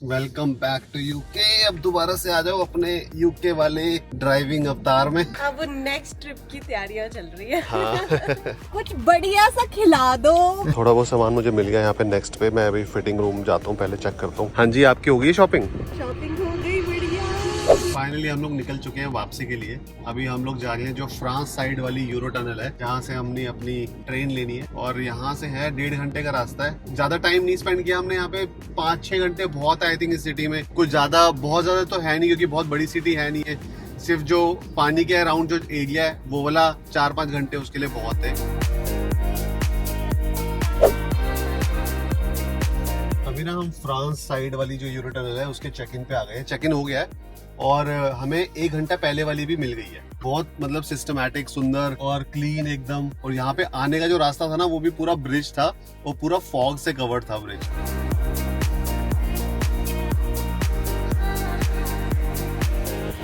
Welcome back to UK. अब दोबारा से आ जाओ अपने यूके वाले ड्राइविंग अवतार में। अब नेक्स्ट ट्रिप की तैयारियां चल रही है। हाँ। कुछ बढ़िया सा खिला दो। थोड़ा बहुत सामान मुझे मिल गया यहाँ पे नेक्स्ट पे। मैं अभी फिटिंग रूम जाता हूँ, पहले चेक करता हूँ। हाँ जी, आपकी हो गई शॉपिंग? शॉपिंग हो गई, बढ़िया। फाइनली हम लोग निकल चुके हैं वापसी के लिए। अभी हम लोग जा रहे हैं जो फ्रांस साइड वाली यूरो टनल है, जहाँ से हमने अपनी ट्रेन लेनी है। और यहाँ से है 1.5 घंटे का रास्ता है। ज्यादा टाइम नहीं स्पेंड किया हमने यहाँ पे, 5-6 घंटे बहुत आई थिंक इस सिटी में। कुछ ज्यादा बहुत ज्यादा तो है नहीं, क्योंकि बहुत बड़ी सिटी है नहीं है। सिर्फ जो पानी के अराउंड जो एरिया है वो वाला 4-5 घंटे उसके लिए बहुत है। अभी ना हम फ्रांस साइड वाली जो यूरो टनल है उसके चेक इन पे आ गए हैं। चेक इन हो गया है और हमें 1 घंटा पहले वाली भी मिल गई है। बहुत मतलब सिस्टमैटिक, सुंदर और क्लीन एकदम। और यहाँ पे आने का जो रास्ता था ना वो भी पूरा ब्रिज था, वो पूरा फॉग से कवर्ड था ब्रिज।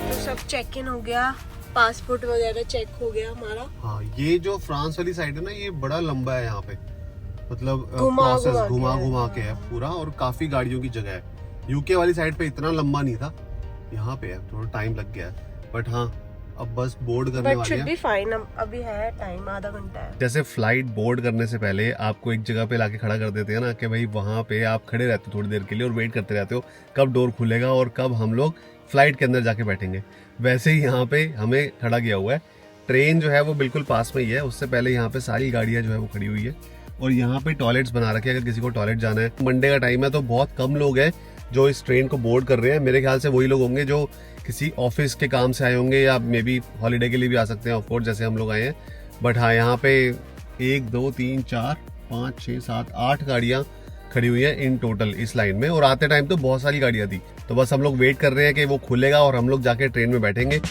तो सब चेक इन हो गया, पासपोर्ट वगैरह चेक हो गया हमारा। हाँ, ये जो फ्रांस वाली साइड है ना, ये बड़ा लंबा है यहाँ पे। मतलब घुमा घुमा के है पूरा, और काफी गाड़ियों की जगह है। यूके वाली साइड पे इतना लंबा नहीं था, यहाँ पे है थोड़ा टाइम लग गया है। बट हाँ, अब बस बोर्ड करने वाले हैं। फाइन, अभी है टाइम, आधा घंटा है। जैसे फ्लाइट बोर्ड करने से पहले आपको एक जगह पे लाके खड़ा कर देते हैं ना, कि भाई वहां पे आप खड़े रहते हो थोड़ी देर के लिए और वेट करते रहते हो कब डोर खुलेगा और कब हम लोग फ्लाइट के अंदर जाके बैठेंगे। वैसे ही यहाँ पे हमें खड़ा किया हुआ है। ट्रेन जो है वो बिल्कुल पास में ही है, उससे पहले यहाँ पे सारी गाड़ियां जो है वो खड़ी हुई है। और यहाँ पे टॉयलेट्स बना रखे हैं, अगर किसी को टॉयलेट जाना है। मंडे का टाइम है तो बहुत कम लोग हैं जो इस ट्रेन को बोर्ड कर रहे हैं। मेरे ख्याल से वही लोग होंगे जो किसी ऑफिस के काम से आए होंगे, या मे बी हॉलीडे के लिए भी आ सकते हैं, ऑफकोर्स, जैसे हम लोग आए हैं। बट हाँ, यहाँ पे 1 2 3 4 5 6 7 8 गाड़ियाँ खड़ी हुई हैं इन टोटल इस लाइन में। और आते टाइम तो बहुत सारी गाड़ियाँ थी, तो बस हम लोग वेट कर रहे हैं कि वो खुलेगा और हम लोग जाके ट्रेन में बैठेंगे।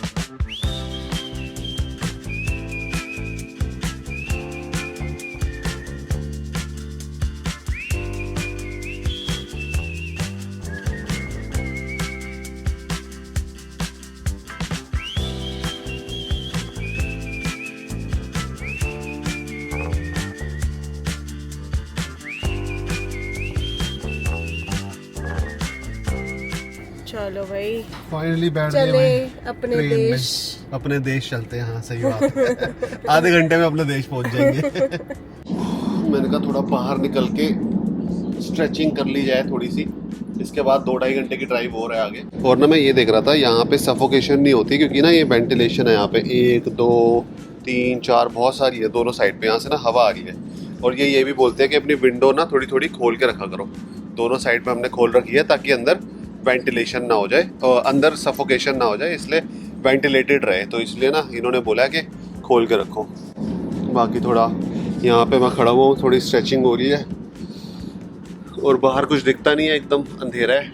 चलो भाई, फाइनली बैठ चले गए अपने ट्रेन देश। में। अपने देश चलते हैं। हाँ, सही बात है। आधे घंटे में अपने देश पहुंच जाएंगे। मैंने कहा थोड़ा बाहर निकल के स्ट्रेचिंग कर ली जाए थोड़ी सी। इसके बाद 2-2.5 घंटे की ड्राइव और है आगे। और ना मैं ये देख रहा था, यहाँ पे सफोकेशन नहीं होती, क्योंकि ना ये वेंटिलेशन है यहाँ पे। 1 2 3 4 बहुत सारी है दोनों साइड पे, यहाँ से ना हवा आ रही है। और ये भी बोलते हैं कि अपनी विंडो ना थोड़ी थोड़ी खोल के रखा करो। दोनों साइड पे हमने खोल रखी है ताकि अंदर वेंटिलेशन ना हो जाए और अंदर सफोकेशन ना हो जाए, इसलिए वेंटिलेटेड रहे। तो इसलिए ना इन्होंने बोला है कि खोल के रखो। बाकी थोड़ा यहाँ पे मैं खड़ा हुआ हूँ, थोड़ी स्ट्रेचिंग हो रही है। और बाहर कुछ दिखता नहीं है, एकदम अंधेरा है।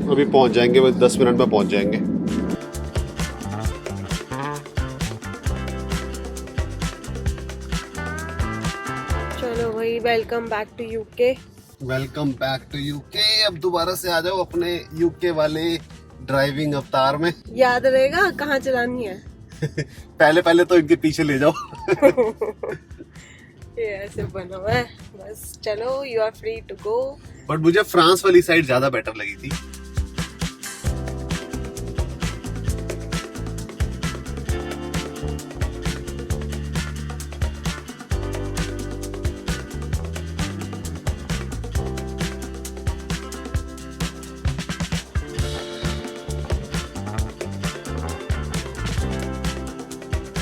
अभी पहुँच जाएंगे, बस 10 मिनट में पहुँच जाएंगे। चलो भाई, welcome back to UK. Welcome back to UK. अब दोबारा से आ जाओ अपने यूके वाले ड्राइविंग अवतार में। याद रहेगा कहाँ चलानी है। पहले पहले तो इनके पीछे ले जाओ। ये ऐसे बना हुआ है, बस चलो, you are free to go. But मुझे फ्रांस वाली साइड ज्यादा बेटर लगी थी।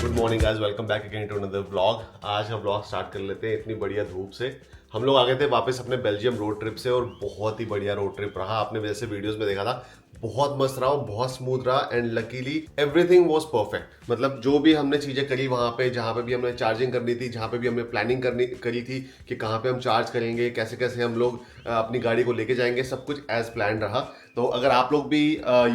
Good morning guys, welcome back again to another vlog. आज हम व्लॉग स्टार्ट कर लेते हैं इतनी बढ़िया धूप से। हम लोग आ गए थे वापस अपने बेल्जियम रोड ट्रिप से, और बहुत ही बढ़िया रोड ट्रिप रहा। आपने वैसे वीडियोस में देखा था, बहुत मस्त रहा, बहुत स्मूथ रहा, and luckily everything was perfect. मतलब जो भी हमने चीजें करी वहां पे, जहां पे भी हमने चार्जिंग करनी थी, जहां पे भी हमने प्लानिंग करी थी कि कहां पे हम चार्ज करेंगे, कैसे कैसे हम लोग अपनी गाड़ी को लेके जाएंगे, सब कुछ एज प्लान रहा। तो अगर आप लोग भी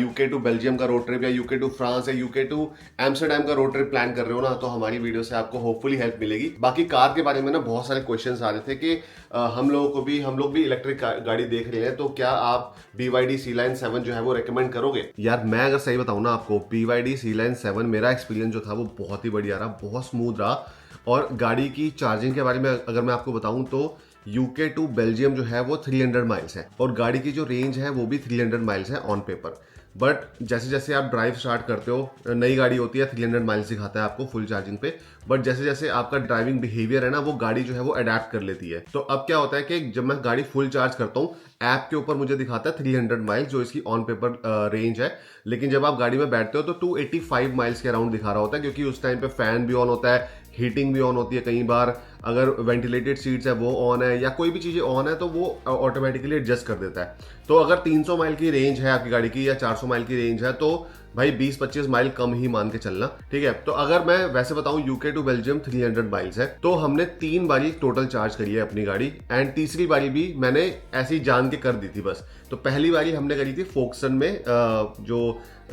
यूके टू बेल्जियम का रोड ट्रिप, या यूके टू फ्रांस, या यूके टू एम्स्टरडेम का रोड ट्रिप प्लान कर रहे हो ना, तो हमारी वीडियो से आपको होपफुली हेल्प मिलेगी। बाकी कार के बारे में ना बहुत सारे क्वेश्चंस आ रहे थे कि हम लोग भी इलेक्ट्रिक गाड़ी देख रहे हैं, तो क्या आप BYD C-Line 7 जो है वो रेकमेंड करोगे? यार मैं अगर सही बताऊं ना आपको, BYD C-Line 7 मेरा एक्सपीरियंस जो था वो बहुत ही बढ़िया रहा, बहुत स्मूथ रहा। और गाड़ी की चार्जिंग के बारे में अगर मैं आपको बताऊं तो यूके टू बेल्जियम जो है वो 300 माइल्स है और गाड़ी की जो रेंज है वो भी 300 माइल्स है ऑन पेपर। बट जैसे जैसे आप ड्राइव स्टार्ट करते हो, नई गाड़ी होती है 300 माइल्स दिखाता है आपको फुल चार्जिंग पे, बट जैसे जैसे आपका ड्राइविंग बिहेवियर है ना वो गाड़ी जो है वो अडेप्ट कर लेती है। तो अब क्या होता है कि जब मैं गाड़ी फुल चार्ज करता हूँ ऐप के ऊपर मुझे दिखाता है 300 माइल्स जो इसकी ऑन पेपर रेंज है, लेकिन जब आप गाड़ी में बैठते हो तो 285 माइल्स के अराउंड दिखा रहा होता है, क्योंकि उस टाइम पे फैन भी ऑन होता है, हीटिंग भी ऑन होती है, कई बार अगर वेंटिलेटेड सीट्स है वो ऑन है या कोई भी चीज़ें ऑन है तो वो ऑटोमेटिकली एडजस्ट कर देता है। तो अगर 300 माइल की रेंज है आपकी गाड़ी की या 400 माइल की रेंज है तो भाई 20-25 माइल कम ही मान के चलना, ठीक है। तो अगर मैं वैसे बताऊं यूके टू बेल्जियम 300 माइल्स है, तो हमने 3 बारी टोटल चार्ज करी है अपनी गाड़ी, एंड तीसरी बारी भी मैंने ऐसी जान के कर दी थी बस। तो पहली बारी हमने करी थी फोक्सन में जो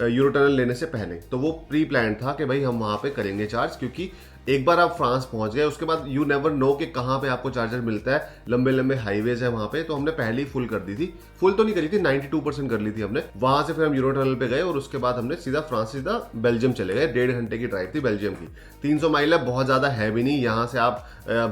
यूरोटनल लेने से पहले, तो वो प्री प्लान था कि भाई हम वहां पे करेंगे चार्ज, क्योंकि एक बार आप फ्रांस पहुंच गए उसके बाद यू नेवर नो कि कहाँ पे आपको चार्जर मिलता है, लंबे लंबे हाईवेज है वहां पे। तो हमने पहले ही फुल कर दी थी, फुल तो नहीं करी थी, 92% कर ली थी हमने। वहां से फिर हम यूरो टनल पे गए और उसके बाद हमने सीधा फ्रांस से सीधा बेल्जियम चले गए। 1.5 घंटे की ड्राइव थी बेल्जियम की। 300 माइल है, बहुत ज्यादा है भी नहीं। यहाँ से आप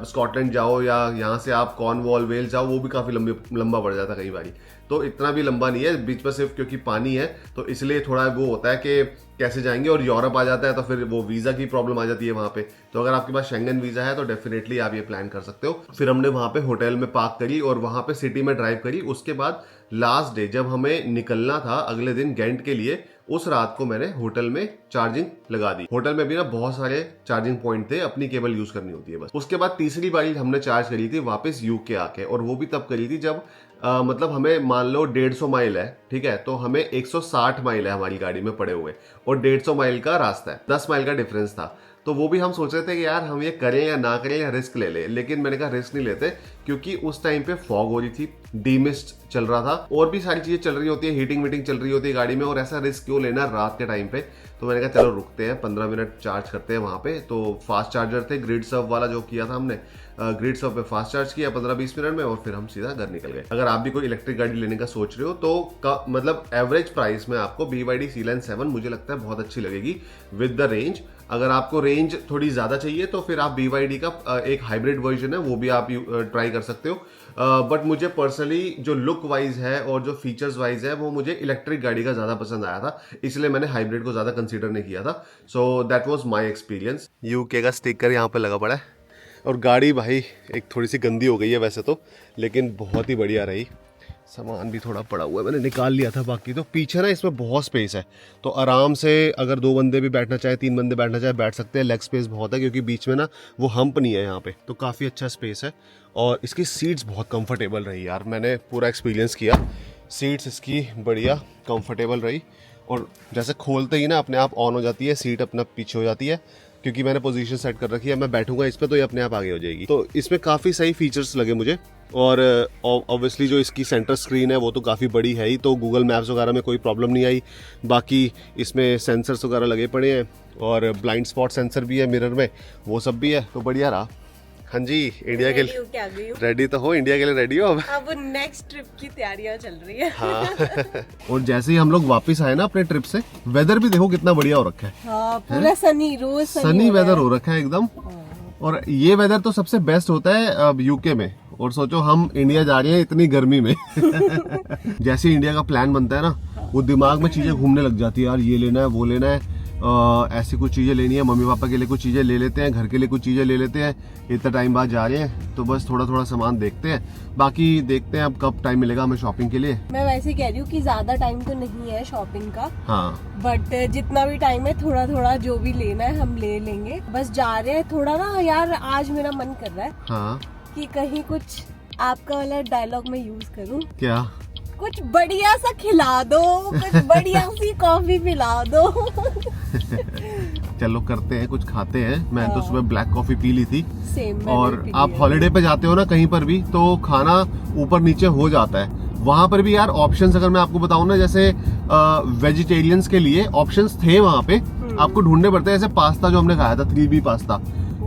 स्कॉटलैंड जाओ या यहाँ से आप कॉर्नवॉल वेल्स जाओ वो भी काफी लंबा पड़ जाता कई बारी, तो इतना भी लंबा नहीं है। बीच पर सिर्फ क्योंकि पानी है तो इसलिए थोड़ा वो होता है कि कैसे जाएंगे, और यूरोप आ जाता है तो फिर वो वीजा की प्रॉब्लम आ जाती है वहां पे। तो अगर आपके पास शेंगन वीजा है तो डेफिनेटली आप ये प्लान कर सकते हो। फिर हमने वहां पे होटल में पार्क करी और वहां पे सिटी में ड्राइव करी। उसके बाद लास्ट डे जब हमें निकलना था अगले दिन गेंट के लिए, उस रात को मैंने होटल में चार्जिंग लगा दी। होटल में भी ना बहुत सारे चार्जिंग पॉइंट थे, अपनी केबल यूज करनी होती है बस। उसके बाद तीसरी बारी हमने चार्ज करी थी वापस यूके आके, और वो भी तब करी थी जब मतलब हमें मान लो 150 माइल है, ठीक है, तो हमें 160 माइल है हमारी गाड़ी में पड़े हुए और 150 माइल का रास्ता है, 10 माइल का डिफरेंस था। तो वो भी हम सोच रहे थे कि यार हम ये करें या ना करें या रिस्क ले ले, लेकिन मैंने कहा रिस्क नहीं लेते, क्योंकि उस टाइम पे फॉग हो रही थी, डीमिस्ट चल रहा था और भी सारी चीजें चल रही होती है, हीटिंग वीटिंग चल रही होती है गाड़ी में, और ऐसा रिस्क क्यों लेना रात के टाइम पे। तो मैंने कहा चलो रुकते हैं, 15 मिनट चार्ज करते हैं वहां पे। तो फास्ट चार्जर थे, ग्रिड सर्व वाला जो किया था हमने, ग्रिड सर्व पे फास्ट चार्ज किया 15-20 मिनट में, और फिर हम सीधा घर निकल गए। अगर आप भी कोई इलेक्ट्रिक गाड़ी लेने का सोच रहे हो तो मतलब एवरेज प्राइस में आपको BYD C-Line 7 मुझे लगता है बहुत अच्छी लगेगी विद द रेंज। अगर आपको रेंज थोड़ी ज्यादा चाहिए तो फिर आप BYD का एक हाइब्रिड वर्जन है वो भी आप ट्राई कर सकते हो। बट मुझे पर्सनली जो लुक वाइज है और जो फीचर्स वाइज है वो मुझे इलेक्ट्रिक गाड़ी का ज्यादा पसंद आया था, इसलिए मैंने हाइब्रिड को ज्यादा कंसीडर नहीं किया था। So that was my experience. UK का स्टिकर यहाँ पे लगा पड़ा है, और गाड़ी भाई एक थोड़ी सी गंदी हो गई है वैसे तो, लेकिन बहुत ही बढ़िया रही। सामान भी थोड़ा पड़ा हुआ है, मैंने निकाल लिया था बाकी। तो पीछे ना इसमें बहुत स्पेस है, तो आराम से अगर 2 बंदे भी बैठना चाहे, 3 बंदे बैठना चाहे बैठ सकते हैं। लेग स्पेस बहुत है क्योंकि बीच में ना वो हम्प नहीं है यहाँ पे, तो काफ़ी अच्छा स्पेस है। और इसकी सीट्स बहुत कंफर्टेबल रही यार, मैंने पूरा एक्सपीरियंस किया, सीट्स इसकी बढ़िया कंफर्टेबल रही। और जैसे खोलते ही ना अपने आप ऑन हो जाती है, सीट अपना पीछे हो जाती है, क्योंकि मैंने पोजीशन सेट कर रखी है, मैं बैठूंगा इस पर तो ये अपने आप आगे हो जाएगी। तो इसमें काफ़ी सही फीचर्स लगे मुझे। और ऑब्वियसली जो इसकी सेंटर स्क्रीन है वो तो काफ़ी बड़ी है ही, तो गूगल मैप्स वगैरह में कोई प्रॉब्लम नहीं आई। बाकी इसमें सेंसर्स वगैरह लगे पड़े हैं और ब्लाइंड स्पॉट सेंसर भी है मिरर में, वो सब भी है, तो बढ़िया रहा। हाँ जी, इंडिया के लिए रेडी तो हो, इंडिया के लिए रेडी हो अब नेक्स्ट ट्रिप की तैयारियां चल रही है। हाँ। और जैसे ही हम लोग वापस आए ना अपने ट्रिप से, वेदर भी देखो कितना बढ़िया हो रखा है। हाँ, पूरा सनी, रोज सनी वेदर हो रखा है एकदम। और ये वेदर तो सबसे बेस्ट होता है अब यूके में, और सोचो हम इंडिया जा रहे हैं इतनी गर्मी में। जैसे इंडिया का प्लान बनता है ना, वो दिमाग में चीजें घूमने लग जाती है, यार ये लेना है वो लेना है, ऐसी कुछ चीजें लेनी है, मम्मी पापा के लिए कुछ चीजें ले लेते हैं, घर के लिए कुछ चीजें ले लेते हैं, इतना टाइम बाद जा रहे हैं तो बस थोड़ा थोड़ा सामान देखते हैं, बाकी देखते हैं अब कब टाइम मिलेगा हमें शॉपिंग के लिए। मैं वैसे कह रही हूँ कि ज्यादा टाइम तो नहीं है शॉपिंग का, हाँ, बट जितना भी टाइम है थोड़ा थोड़ा जो भी लेना है हम ले लेंगे। बस जा रहे हैं, थोड़ा ना यार आज मेरा मन कर रहा है हाँ कि कहीं कुछ आपका वाला डायलॉग में यूज करूँ, क्या कुछ बढ़िया सा खिला दो, कुछ बढ़िया सी कॉफी पिला दो। चलो करते हैं, कुछ खाते हैं। मैंने तो सुबह ब्लैक कॉफी पी ली थी। सेम। और आप हॉलिडे पे जाते हो ना कहीं पर भी, तो खाना ऊपर नीचे हो जाता है। वहां पर भी यार ऑप्शंस अगर मैं आपको बताऊं ना, जैसे वेजिटेरियंस के लिए ऑप्शंस थे वहां पे, आपको ढूंढने पड़ते हैं। जैसे पास्ता जो हमने खाया था 3B पास्ता,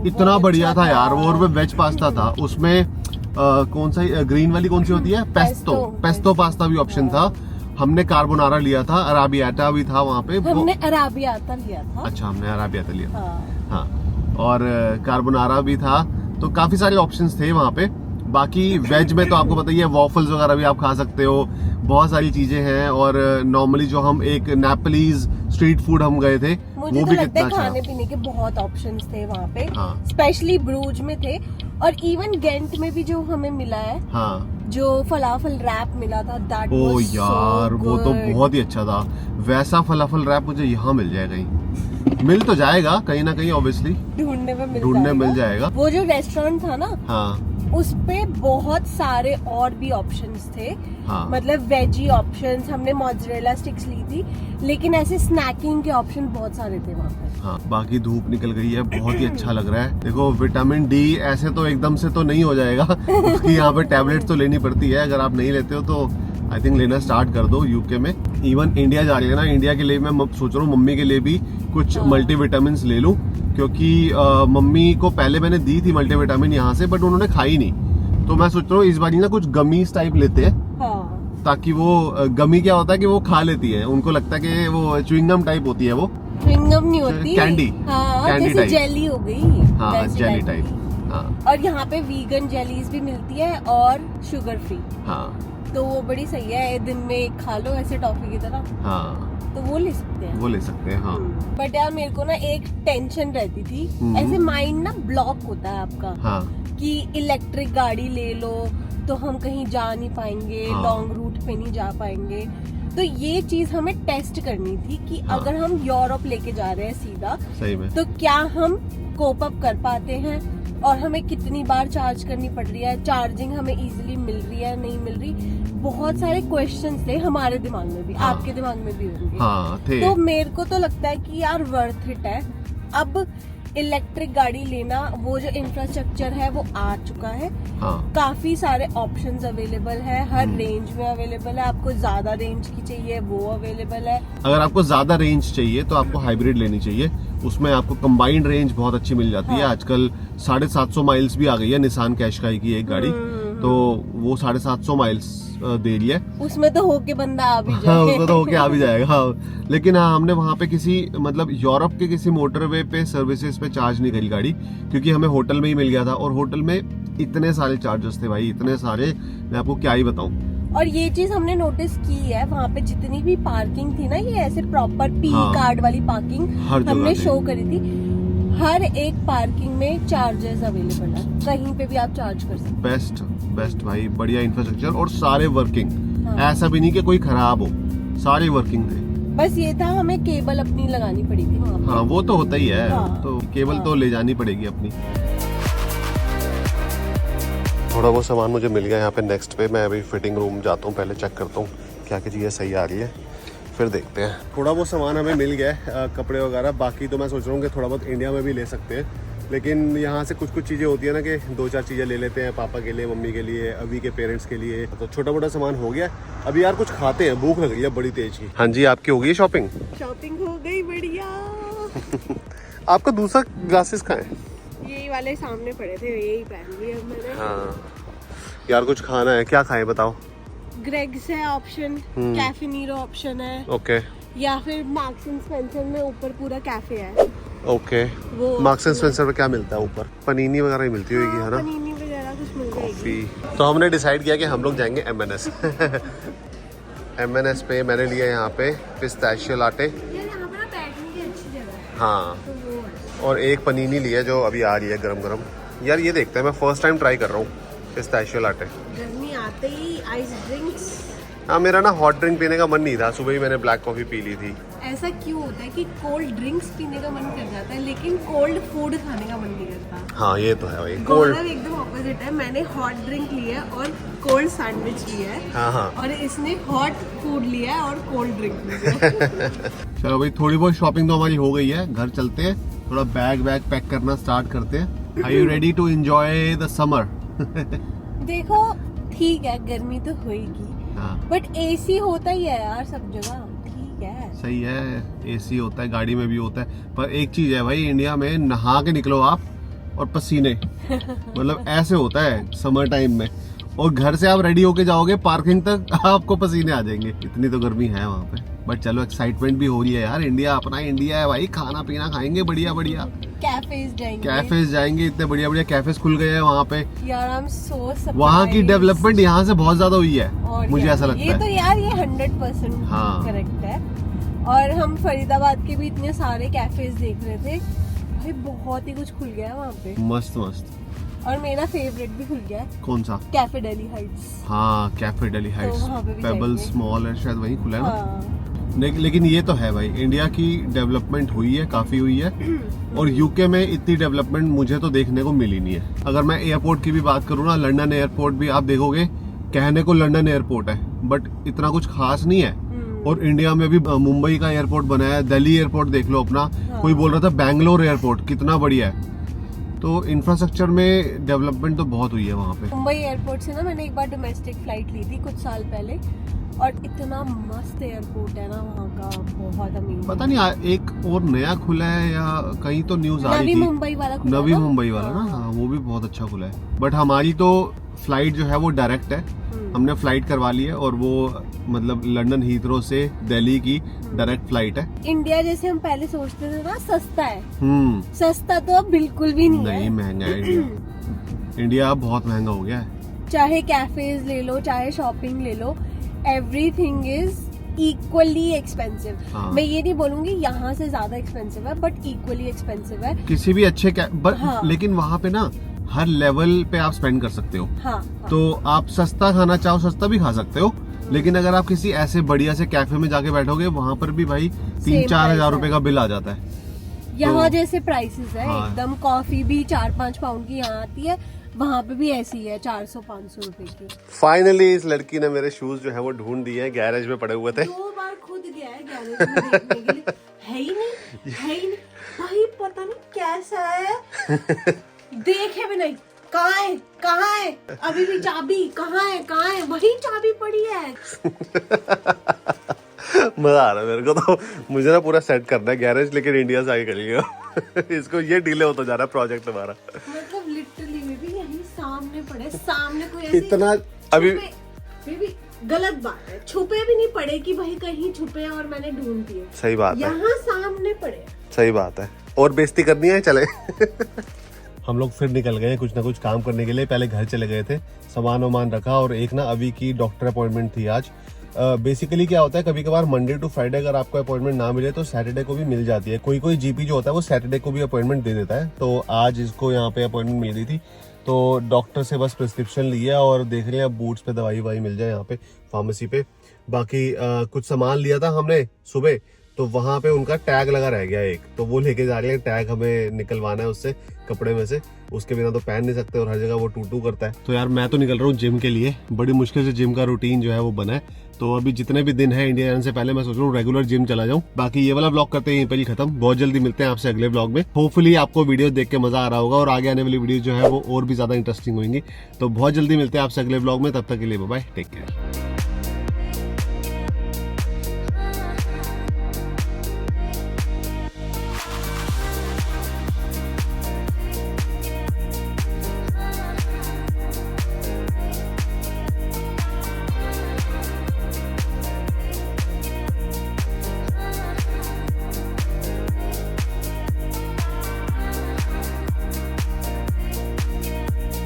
इतना बढ़िया था यार वो, और वो वेज पास्ता था। उसमें कौन सा ग्रीन वाली कौन सी होती है, पेस्टो पास्ता भी ऑप्शन था। हमने कार्बोनारा लिया था, अराबियाटा भी था वहाँ पे। हमने अराबियाता लिया था। अच्छा, हमने अराबियाता लिया था। हाँ, और कार्बोनारा भी था। तो काफी सारे ऑप्शंस थे वहाँ पे, बाकी वेज में तो आपको पता ही है, वॉफल्स वगैरह भी आप खा सकते हो, बहुत सारी चीजें हैं। और नॉर्मली जो हम एक नेपलीज स्ट्रीट फूड हम गए थे, मुझे वो तो भी लगता कितना है अच्छा। खाने पीने के बहुत ऑप्शंस थे वहाँ पे, हाँ। स्पेशली ब्रूज में थे। और इवन गेंट में भी जो हमें मिला है, हाँ जो फलाफल रैप मिला था, दैट ओ वाज यार वो तो बहुत ही अच्छा था। वैसा फलाफल रैप मुझे यहाँ मिल जाएगा, कहीं मिल तो जाएगा कहीं ना कहीं, ऑब्वियसली ढूंढने मिल जाएगा। वो जो रेस्टोरेंट था ना, हाँ उस पे बहुत सारे और भी ऑप्शंस थे। हाँ मतलब वेजी ऑप्शंस, हमने मोज़रेला स्टिक्स ली थी, लेकिन ऐसे स्नैकिंग के ऑप्शन बहुत सारे थे वहाँ पे। हाँ। बाकी धूप निकल गई है, बहुत ही अच्छा लग रहा है। देखो विटामिन डी ऐसे तो एकदम से तो नहीं हो जाएगा उसकी यहाँ पे टैबलेट तो लेनी पड़ती है। अगर आप नहीं लेते हो तो आई थिंक लेना स्टार्ट कर दो। यूके में इवन इंडिया जा रही है ना, इंडिया के लिए मैं सोच रहा हूँ मम्मी के लिए भी कुछ मल्टीविटामिन ले लूं, क्योंकि मम्मी को पहले मैंने दी थी मल्टीविटामिन यहाँ से, बट उन्होंने खाई नहीं। तो मैं सोच रहा हूँ इस बार ना कुछ गमीज टाइप लेते हैं, हाँ। ताकि वो गमी क्या होता है कि वो खा लेती है, उनको लगता है कि वो च्युइंगम टाइप होती है, वो च्युइंगम नहीं होती, कैंडी, हाँ, कैंडी जैसे टाइप। जेली हो गई, हाँ वैसी जेली की। टाइप। हाँ और यहाँ पे वीगन जेलीज भी मिलती है और शुगर फ्री, हाँ तो वो बड़ी सही है। दिन में एक खा लो ऐसे टॉफी की तरह, हाँ तो वो ले सकते हैं। वो ले सकते हैं। हाँ बट यार मेरे को ना एक टेंशन रहती थी, ऐसे माइंड ना ब्लॉक होता है आपका, हाँ कि इलेक्ट्रिक गाड़ी ले लो तो हम कहीं जा नहीं पाएंगे, हाँ। लॉन्ग रूट पे नहीं जा पाएंगे। तो ये चीज हमें टेस्ट करनी थी कि हाँ। अगर हम यूरोप लेके जा रहे हैं सीधा, सही में। तो क्या हम कोप अप कर पाते हैं, और हमें कितनी बार चार्ज करनी पड़ रही है, चार्जिंग हमें इजीली मिल रही है नहीं मिल रही। बहुत सारे क्वेश्चंस थे हमारे दिमाग में भी, हाँ। आपके दिमाग में भी होंगे। हाँ थे। तो मेरे को तो लगता है कि यार वर्थ इट है। अब इलेक्ट्रिक गाड़ी लेना, वो जो इंफ्रास्ट्रक्चर है वो आ चुका है, हाँ काफी सारे ऑप्शंस अवेलेबल है, हर रेंज में अवेलेबल है। आपको ज्यादा रेंज की चाहिए वो अवेलेबल है। अगर आपको ज्यादा रेंज चाहिए तो आपको हाइब्रिड लेनी चाहिए, उसमें आपको कंबाइंड रेंज बहुत अच्छी मिल जाती है। आजकल 750 माइल्स भी आ गई है निसान कैशकाई की एक गाड़ी, तो वो 750 माइल्स दे रही है। उसमें तो होके बंदा आ भी हाँ जाए। उसमें तो होके आ भी जाएगा। हाँ। लेकिन हाँ हमने वहाँ पे किसी मतलब यूरोप के किसी मोटरवे पे सर्विसेज पे चार्ज नहीं करी गाड़ी, क्योंकि हमें होटल में ही मिल गया था, और होटल में इतने सारे चार्जेस थे भाई, इतने सारे, मैं आपको क्या ही बताऊं। और ये चीज हमने नोटिस की है, वहाँ पे जितनी भी पार्किंग थी ना, ये ऐसे प्रॉपर पी हाँ। कार्ड वाली पार्किंग हर जगह हमने पे। शो करी थी। हर एक पार्किंग में चार्जेस अवेलेबल है, कहीं पे भी आप चार्ज कर सकते बेस्ट बेस्ट भाई, बढ़िया इंफ्रास्ट्रक्चर और सारे वर्किंग। हाँ। ऐसा भी नहीं कि कोई खराब हो, सारे वर्किंग थे। हैं। बस ये था हमें केबल अपनी लगानी पड़ी थी वहाँ पे। हाँ वो तो होता ही है। हाँ। तो केबल हाँ। तो ले जानी पड़ेगी अपनी। थोड़ा बहुत सामान मुझे मिल गया यहाँ पे नेक्स्ट पे। मैं अभी फिटिंग रूम जाता हूँ, पहले चेक करता हूँ क्या क्या चीज़ें सही आ रही है, फिर देखते हैं। थोड़ा बहुत सामान हमें मिल गया है, कपड़े वगैरह। बाकी तो मैं सोच रहा हूँ कि थोड़ा बहुत इंडिया में भी ले सकते हैं, लेकिन यहाँ से कुछ कुछ चीज़ें होती है ना कि 2-4 चीज़ें ले लेते हैं, पापा के लिए, मम्मी के लिए, अभी के पेरेंट्स के लिए। तो छोटा मोटा सामान हो गया। अभी यार कुछ खाते हैं, भूख लग रही है बड़ी तेज ही। हाँ जी, आपकी हो गई शॉपिंग? शॉपिंग हो गई, बढ़िया। आपका दूसरा ग्लासेस कहाँ है? यही वाले सामने पड़े थे, यही पहन लिए अब मैंने। हाँ यार कुछ खाना है, क्या खाएं बताओ? ग्रेग्स है ऑप्शन, कैफे नीरो ऑप्शन है, ओके या फिर मार्क्स एंड स्पेंसर में ऊपर पूरा कैफे है। ओके। वो मार्क्स एंड स्पेंसर पे क्या मिलता है ऊपर? पनीनी वगैरह ही मिलती होगी, है ना? पनीनी वगैरह कुछ मिल जाएगी। तो हमने डिसाइड किया कि हम लोग जाएंगे M&S। M&S पे मैंने लिया यहाँ पे पिस्ताशियो लाटे, यार यहाँ पर बैठने की अच्छी जगह है, हाँ, तो वो है। और एक पनीनी लिया जो अभी आ रही है गरम गरम। यार ये देखते हैं, मैं फर्स्ट टाइम ट्राई कर रहा हूँ पिस्ताशियो लाटे। गर्मी आते ही आइस ड्रिंक्स। हाँ मेरा ना हॉट ड्रिंक पीने का मन नहीं था, सुबह ही मैंने ब्लैक कॉफी पी ली थी। ऐसा क्यों होता है कि कोल्ड ड्रिंक्स पीने का मन कर जाता है, लेकिन कोल्ड फूड खाने का मन नहीं करता? हाँ ये तो है भाई, गौरव कोल्ड। एकदम ऑपोजिट है। मैंने हॉट ड्रिंक लिया है और कोल्ड सैंडविच लिया है, हाँ हाँ। और इसने हॉट फूड लिया है और कोल्ड ड्रिंक लिया है। चलो भाई, थोड़ी बहुत शॉपिंग तो हमारी हो गई है, घर चलते हैं, थोड़ा बैग पैक करना स्टार्ट करते हैं। Are you ready to enjoy the summer? देखो ठीक है, गर्मी तो होगी, हाँ बट एसी होता ही है यार सब जगह, ठीक है। सही है, एसी होता है, गाड़ी में भी होता है। पर एक चीज है भाई, इंडिया में नहा के निकलो आप और पसीने मतलब ऐसे होता है समर टाइम में, और घर से आप रेडी होके जाओगे पार्किंग तक आपको पसीने आ जाएंगे, इतनी तो गर्मी है वहाँ पे। बट चलो एक्साइटमेंट भी हो रही है यार, इंडिया अपना इंडिया है भाई, खाना पीना खाएंगे बढ़िया बढ़िया। कैफेज जाएंगे। कैफेज जाएंगे, इतने बढ़िया बढ़िया कैफेज खुल गए हैं वहाँ पे यार हम सोच वहाँ की डेवलपमेंट यहाँ से बहुत ज्यादा हुई है, और मुझे क्या? ऐसा लगता ये है। तो यार ये 100% हाँ। करेक्ट है। और हम फरीदाबाद के भी इतने सारे कैफेज देख रहे थे, भाई बहुत ही कुछ खुल गया है वहाँ पे। मस्त मस्त। और मेरा फेवरेट भी खुल गया है, कौन सा? Cafe Delhi Heights. हाँ, कैफे दिल्ली हाइट्स, वहाँ पे भी पेबल्स जाएंगे। मॉल है शायद, वहीं खुला है ना। हाँ। लेकिन ये तो है भाई, इंडिया की डेवलपमेंट हुई है, काफी हुई है। और यूके में इतनी डेवलपमेंट मुझे तो देखने को मिली नहीं है। अगर मैं एयरपोर्ट की भी बात करूँ ना, लंदन एयरपोर्ट भी आप देखोगे, कहने को लंदन एयरपोर्ट है बट इतना कुछ खास नहीं है। और इंडिया में भी मुंबई का एयरपोर्ट बनाया है, दिल्ली एयरपोर्ट देख लो अपना। हाँ। कोई बोल रहा था बैंगलोर एयरपोर्ट कितना बढ़िया है। तो इंफ्रास्ट्रक्चर में डेवलपमेंट तो बहुत हुई है वहाँ पे। मुंबई एयरपोर्ट से ना मैंने एक बार डोमेस्टिक फ्लाइट ली थी कुछ साल पहले, और इतना मस्त एयरपोर्ट है ना वहाँ का, बहुत अमीर। पता नहीं एक और नया खुला है या कहीं तो न्यूज आ रही नवी थी, मुंबई वाला खुला नवी ना? मुंबई वाला ना। हाँ, वो भी बहुत अच्छा खुला है। बट हमारी तो फ्लाइट जो है वो डायरेक्ट है, हमने फ्लाइट करवा ली है। और वो मतलब लंदन हीथ्रो से दिल्ली की डायरेक्ट फ्लाइट है। इंडिया जैसे हम पहले सोचते थे ना सस्ता है, सस्ता तो अब बिल्कुल भी नहीं नहीं, है। महंगा है इंडिया। इंडिया अब बहुत महंगा हो गया है। चाहे कैफेज ले लो, चाहे शॉपिंग ले लो, एवरीथिंग इज इक्वली एक्सपेंसिव। हाँ। मैं ये नहीं बोलूंगी यहाँ से ज्यादा एक्सपेंसिव है, बट इक्वली एक्सपेंसिव है। किसी भी अच्छे हाँ। लेकिन वहाँ पे ना हर लेवल पे आप स्पेंड कर सकते हो। हाँ, हाँ। तो आप सस्ता खाना चाहो सस्ता भी खा सकते हो, लेकिन अगर आप किसी ऐसे बढ़िया से कैफे में जाके बैठोगे, वहाँ पर भी भाई 3-4 हजार रुपए का बिल आ जाता है। यहाँ तो- जैसे प्राइसेस है हाँ। एकदम, कॉफी भी 4-5 पाउंड की यहाँ आती है, वहाँ पे भी ऐसी है 400-500 रुपए की। फाइनली इस लड़की ने मेरे शूज जो है वो ढूंढ दिए हैं, गैरेज में पड़े हुए थे। 2 बार खुद गया है गैरेज में देखने के लिए, है ही नहीं भाई, पता नहीं कैसा है। देखे भी नहीं, कहाँ है अभी भी चाबी, कहाँ है वही चाबी पड़ी है। मजा आ रहा है मेरे को तो। मुझे ना पूरा सेट करना है गैरेज, लेकिन इंडिया से आगे कर लिया। इसको ये डिले होता जा रहा है प्रोजेक्ट हमारा। मतलब लिटरली में भी यही सामने पड़े, सामने कोई ऐसी इतना अभी भी गलत बात है, छुपे भी नहीं पड़े कि भाई कहीं छुपे और मैंने ढूंढ दिए। सही बात है, यहाँ सामने पड़े। सही बात है। और बेइज्जती करनी है, चले। हम लोग फिर निकल गए कुछ ना कुछ काम करने के लिए। पहले घर चले गए थे, सामान वामान रखा, और एक ना अभी की डॉक्टर अपॉइंटमेंट थी आज। बेसिकली क्या होता है, कभी कभार मंडे टू फ्राइडे अगर आपको अपॉइंटमेंट ना मिले तो सैटरडे को भी मिल जाती है। कोई जीपी जो होता है वो सैटरडे को भी अपॉइंटमेंट दे देता है। तो आज इसको यहाँ पे अपॉइंटमेंट मिल रही थी, तो डॉक्टर से बस प्रिस्क्रिप्शन लिया और देख लिया बूट्स पे दवाई ववाई मिल जाए यहाँ पे फार्मेसी पे। बाकी कुछ सामान लिया था हमने सुबह, तो वहां पे उनका टैग लगा रह गया एक, तो वो लेके जा रहे हैं। टैग हमें निकलवाना है उससे, कपड़े में से, उसके बिना तो पहन नहीं सकते और हर जगह वो टू करता है। तो यार मैं तो निकल रहा हूँ जिम के लिए, बड़ी मुश्किल से जिम का रूटीन जो है वो बना है। तो अभी जितने भी दिन है इंडिया आने से पहले मैं सोच रहा हूँ रेगुलर जिम चला जाऊँ। बाकी ये वाला ब्लॉग करते हैं यहीं पर ही खत्म। बहुत जल्दी मिलते हैं आपसे अगले ब्लॉग में। होपफुली आपको वीडियो देख के मजा आ रहा होगा और आगे आने वाली वीडियो जो है वो और भी ज्यादा इंटरेस्टिंग होंगी। तो बहुत जल्दी मिलते हैं आपसे अगले ब्लॉग में, तब तक के लिए बाय बाय, टेक केयर।